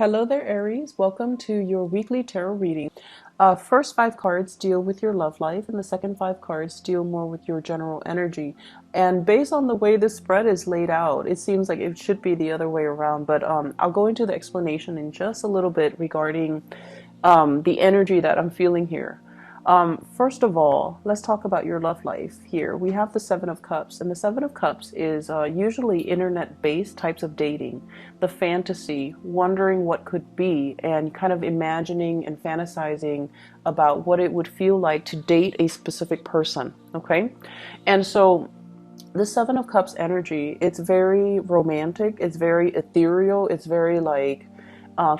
Hello there, Aries. Welcome to your weekly tarot reading. First five cards deal with your love life, and the second five cards deal more with your general energy. And based on the way this spread is laid out, it seems like it should be the other way around. But I'll go into the explanation in just a little bit regarding the energy that I'm feeling here. First of all, let's talk about your love life here. We have the Seven of Cups, and the Seven of Cups is usually internet-based types of dating, the fantasy, wondering what could be, and kind of imagining and fantasizing about what it would feel like to date a specific person, okay? And so the Seven of Cups energy, it's very romantic, it's very ethereal, it's very like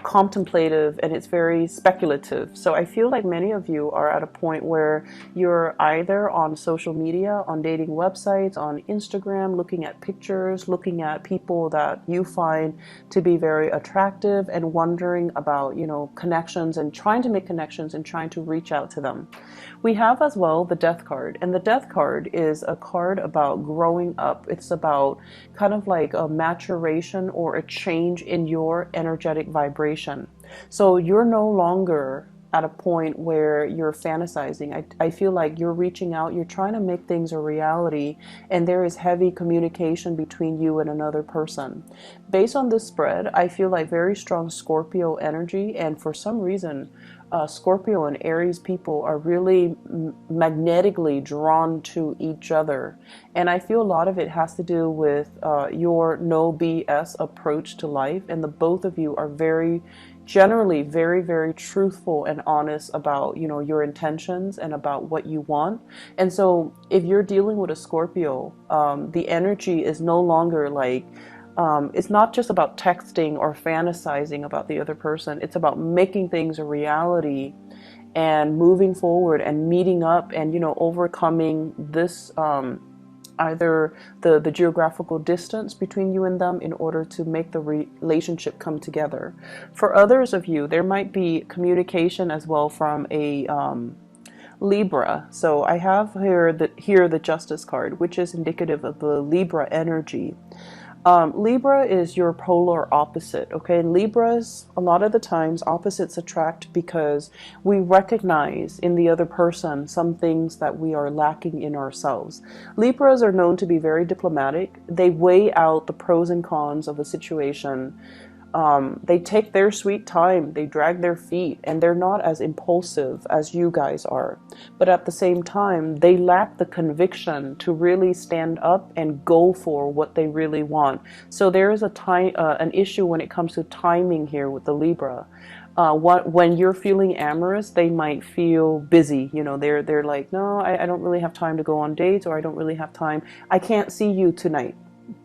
contemplative, and it's very speculative. So I feel like many of you are at a point where you're either on social media, on dating websites, on Instagram, looking at pictures, looking at people that you find to be very attractive and wondering about, connections and trying to make connections and trying to reach out to them. We have as well the Death card, and the Death card is a card about growing up. It's about kind of like a maturation or a change in your energetic vibration. So you're no longer at a point where you're fantasizing. I feel like you're reaching out, you're trying to make things a reality, and there is heavy communication between you and another person. Based on this spread, I feel like very strong Scorpio energy, and for some reason, Scorpio and Aries people are really magnetically drawn to each other. And I feel a lot of it has to do with your no BS approach to life. And the both of you are generally very truthful and honest about, your intentions and about what you want. And so if you're dealing with a Scorpio, the energy is no longer like, it's not just about texting or fantasizing about the other person. It's about making things a reality and moving forward and meeting up and, overcoming this, either the geographical distance between you and them in order to make the relationship come together. For others of you, there might be communication as well from a Libra. So I have here the Justice card, which is indicative of the Libra energy. Libra is your polar opposite, okay? And Libras, a lot of the times, opposites attract because we recognize in the other person some things that we are lacking in ourselves. Libras are known to be very diplomatic. They weigh out the pros and cons of a situation. They take their sweet time, they drag their feet, and they're not as impulsive as you guys are. But at the same time, they lack the conviction to really stand up and go for what they really want. So there is an issue when it comes to timing here with the Libra. When you're feeling amorous, they might feel busy. They're like, no, I don't really have time to go on dates, or I don't really have time. I can't see you tonight,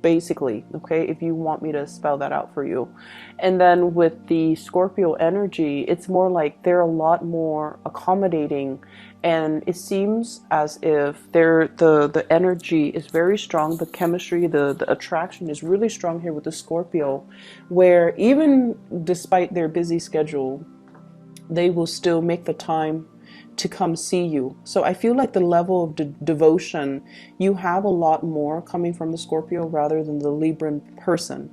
basically, okay, if you want me to spell that out for you. And then with the Scorpio energy, it's more like they're a lot more accommodating, and it seems as if the energy is very strong. The chemistry, the attraction is really strong here with the Scorpio, where even despite their busy schedule, they will still make the time to come see you. So I feel like the level of devotion, you have a lot more coming from the Scorpio rather than the Libran person.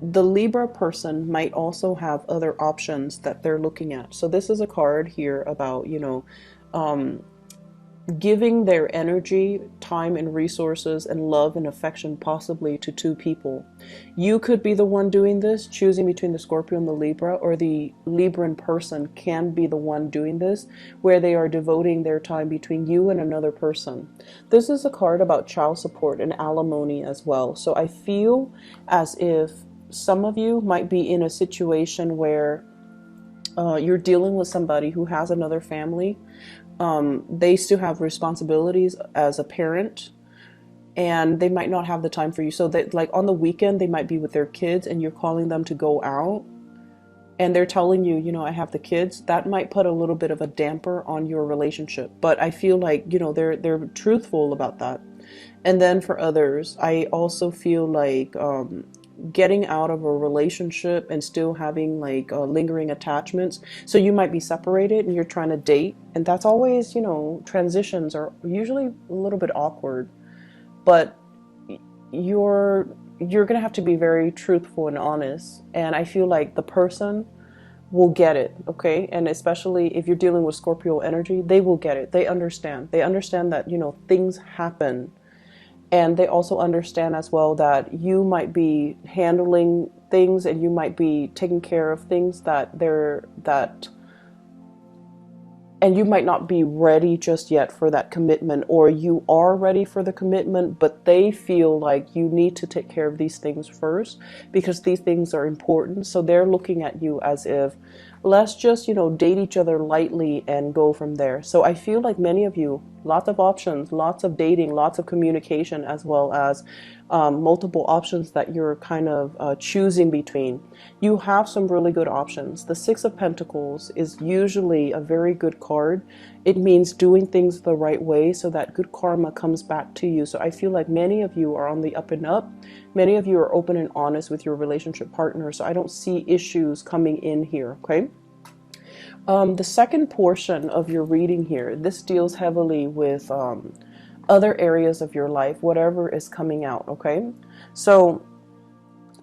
The Libra person might also have other options that they're looking at. So this is a card here about, giving their energy, time and resources and love and affection possibly to two people. You could be the one doing this, choosing between the Scorpio and the Libra, or the Libran person can be the one doing this, where they are devoting their time between you and another person. This is a card about child support and alimony as well. So I feel as if some of you might be in a situation where you're dealing with somebody who has another family. They still have responsibilities as a parent, and they might not have the time for you. So that, like, on the weekend, they might be with their kids and you're calling them to go out, and they're telling you, I have the kids. That might put a little bit of a damper on your relationship. But I feel like, they're truthful about that. And then for others, I also feel like getting out of a relationship and still having like lingering attachments. So you might be separated and you're trying to date, and that's always, transitions are usually a little bit awkward, but you're you're going to have to be very truthful and honest. And I feel like the person will get it, okay? And especially if you're dealing with Scorpio energy, they will get it. They understand. They understand that, things happen. And they also understand as well that you might be handling things and you might be taking care of things and you might not be ready just yet for that commitment, or you are ready for the commitment, but they feel like you need to take care of these things first because these things are important. So they're looking at you as if, let's just, date each other lightly and go from there. So I feel like many of you, lots of options, lots of dating, lots of communication, as well as multiple options that you're kind of choosing between. You have some really good options. The Six of Pentacles is usually a very good card. It means doing things the right way so that good karma comes back to you. So I feel like many of you are on the up and up. Many of you are open and honest with your relationship partner. So I don't see issues coming in here, okay? The second portion of your reading here, this deals heavily with other areas of your life, whatever is coming out, okay? So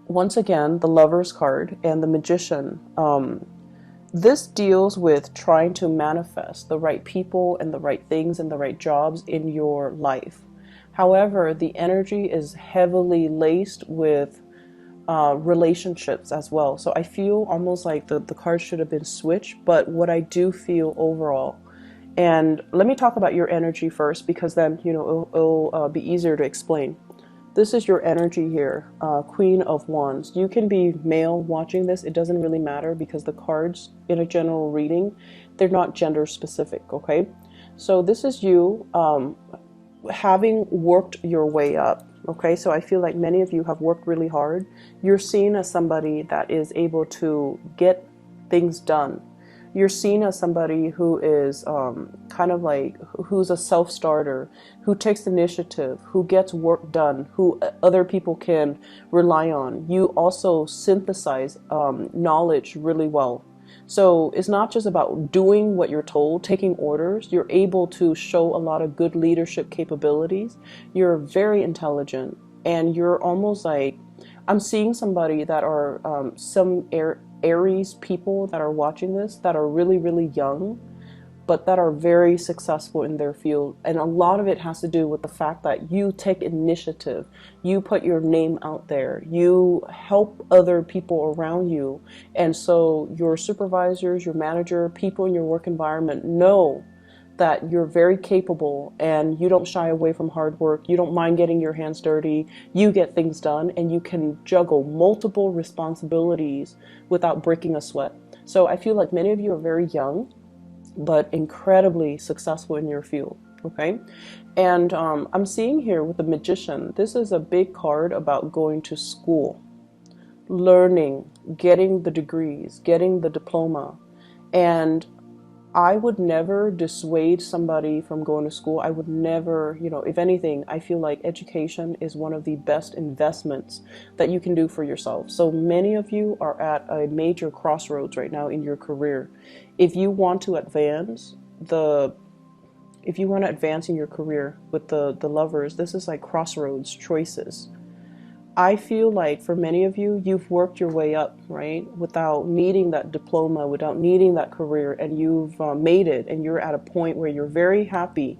once again, the Lover's card and the Magician. This deals with trying to manifest the right people and the right things and the right jobs in your life. However, the energy is heavily laced with relationships as well. So I feel almost like the cards should have been switched, but what I do feel overall, and let me talk about your energy first, because then, it'll be easier to explain. This is your energy here, Queen of Wands. You can be male watching this. It doesn't really matter because the cards in a general reading, they're not gender specific, okay? So this is you having worked your way up, okay? So I feel like many of you have worked really hard. You're seen as somebody that is able to get things done. You're seen as somebody who is kind of like, who's a self-starter, who takes initiative, who gets work done, who other people can rely on. You also synthesize knowledge really well. So it's not just about doing what you're told, taking orders. You're able to show a lot of good leadership capabilities. You're very intelligent, and you're almost like, I'm seeing somebody that are some Aries people that are watching this that are really, really young, but that are very successful in their field. And a lot of it has to do with the fact that you take initiative, you put your name out there, you help other people around you. And so your supervisors, your manager, people in your work environment know that you're very capable and you don't shy away from hard work. You don't mind getting your hands dirty. You get things done and you can juggle multiple responsibilities without breaking a sweat. So I feel like many of you are very young, but incredibly successful in your field, okay? And I'm seeing here with the Magician, this is a big card about going to school, learning, getting the degrees, getting the diploma. And I would never dissuade somebody from going to school. I would never, if anything, I feel like education is one of the best investments that you can do for yourself. So many of you are at a major crossroads right now in your career. If you want to advance in your career with the Lovers, this is like crossroads choices. I feel like for many of you, you've worked your way up, right? Without needing that diploma, without needing that career, and you've made it, and you're at a point where you're very happy.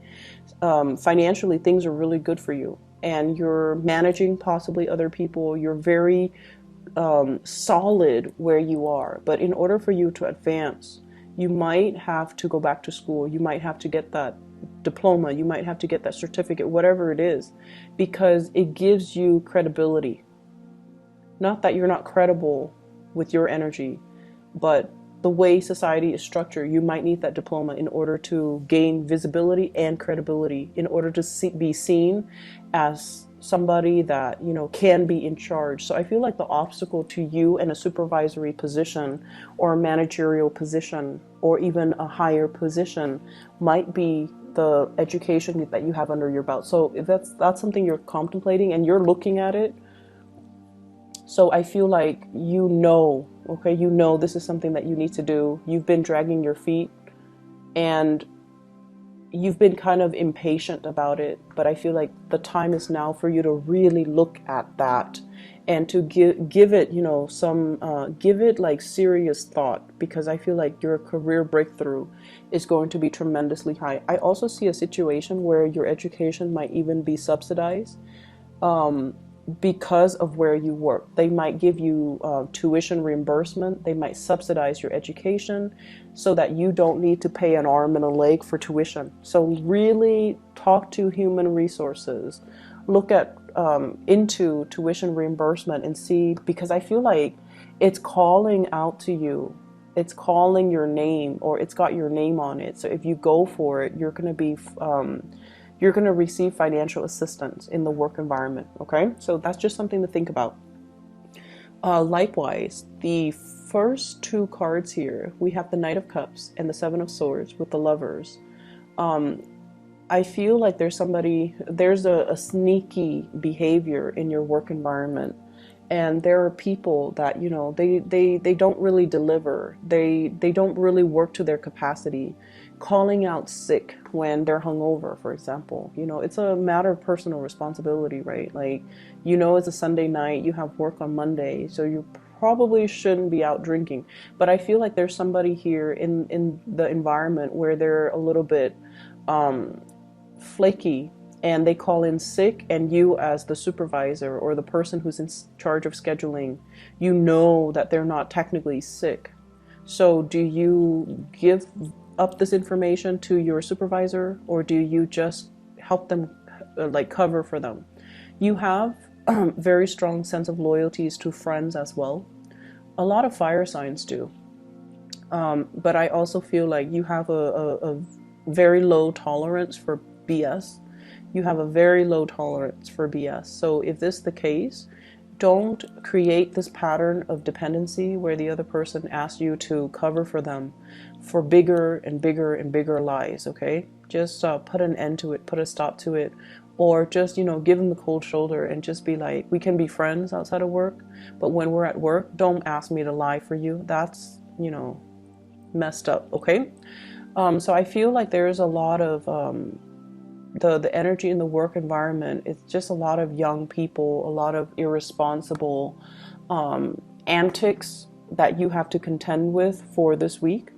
Financially, things are really good for you, and you're managing possibly other people. You're very solid where you are. But in order for you to advance, you might have to go back to school. You might have to get that diploma, you might have to get that certificate, whatever it is, because it gives you credibility. Not that you're not credible with your energy, but the way society is structured, you might need that diploma in order to gain visibility and credibility, in order to be seen as somebody that, can be in charge. So I feel like the obstacle to you in a supervisory position or a managerial position or even a higher position might be the education that you have under your belt. So if that's something you're contemplating and you're looking at it, so I feel like this is something that you need to do. You've been dragging your feet, and you've been kind of impatient about it, but I feel like the time is now for you to really look at that and to give it, you know, some give it like serious thought, because I feel like your career breakthrough is going to be tremendously high. I also see a situation where your education might even be subsidized because of where you work. They might give you tuition reimbursement. They might subsidize your education so that you don't need to pay an arm and a leg for tuition. So really talk to human resources. Look at into tuition reimbursement and see, because I feel like it's calling out to you. It's calling your name, or it's got your name on it. So if you go for it, you're going to be you're going to receive financial assistance in the work environment. Okay, so that's just something to think about. Likewise, the first two cards here, we have the Knight of Cups and the Seven of Swords with the Lovers. I feel like there's a sneaky behavior in your work environment, and there are people that, you know, they don't really deliver. They don't really work to their capacity. Calling out sick when they're hungover, for example, you know, it's a matter of personal responsibility, right? Like, you know, it's a Sunday night, you have work on Monday, so you probably shouldn't be out drinking. But I feel like there's somebody here in the environment where they're a little bit flaky, and they call in sick, and you as the supervisor or the person who's in charge of scheduling, you know that they're not technically sick. So do you give up this information to your supervisor, or do you just help them like cover for them? You have very strong sense of loyalties to friends as well. A lot of fire signs do. But I also feel like you have a very low tolerance for BS. You have a very low tolerance for BS. So if this is the case, don't create this pattern of dependency where the other person asks you to cover for them for bigger and bigger and bigger lies, okay? Just put an end to it, put a stop to it, or just, you know, give them the cold shoulder and just be like, we can be friends outside of work, but when we're at work, don't ask me to lie for you. That's, you know, messed up, okay? So I feel like there's a lot of the energy in the work environment. It's just a lot of young people, a lot of irresponsible antics that you have to contend with for this week.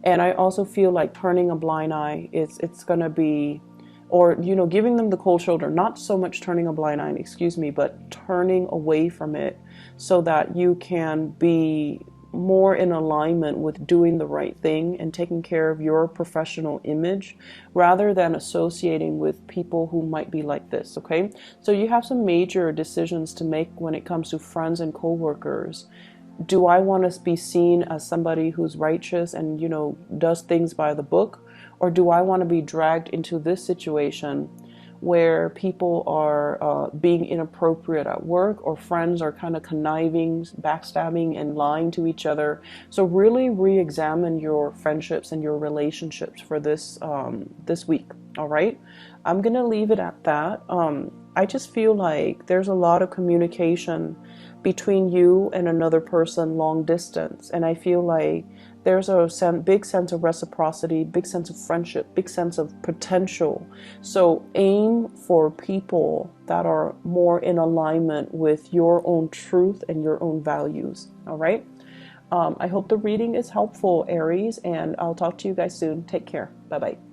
And I also feel like turning a blind eye, it's going to be, or, you know, giving them the cold shoulder, not so much turning a blind eye, excuse me, but turning away from it so that you can be more in alignment with doing the right thing and taking care of your professional image rather than associating with people who might be like this, okay? So you have some major decisions to make when it comes to friends and co-workers. Do I want to be seen as somebody who's righteous and, you know, does things by the book? Or do I want to be dragged into this situation where people are being inappropriate at work, or friends are kind of conniving, backstabbing, and lying to each other? So really re-examine your friendships and your relationships for this this week, all right? I'm going to leave it at that. I just feel like there's a lot of communication between you and another person long distance, and I feel like there's a big sense of reciprocity, big sense of friendship, big sense of potential. So aim for people that are more in alignment with your own truth and your own values, all right? I hope the reading is helpful, Aries, and I'll talk to you guys soon. Take care. Bye-bye.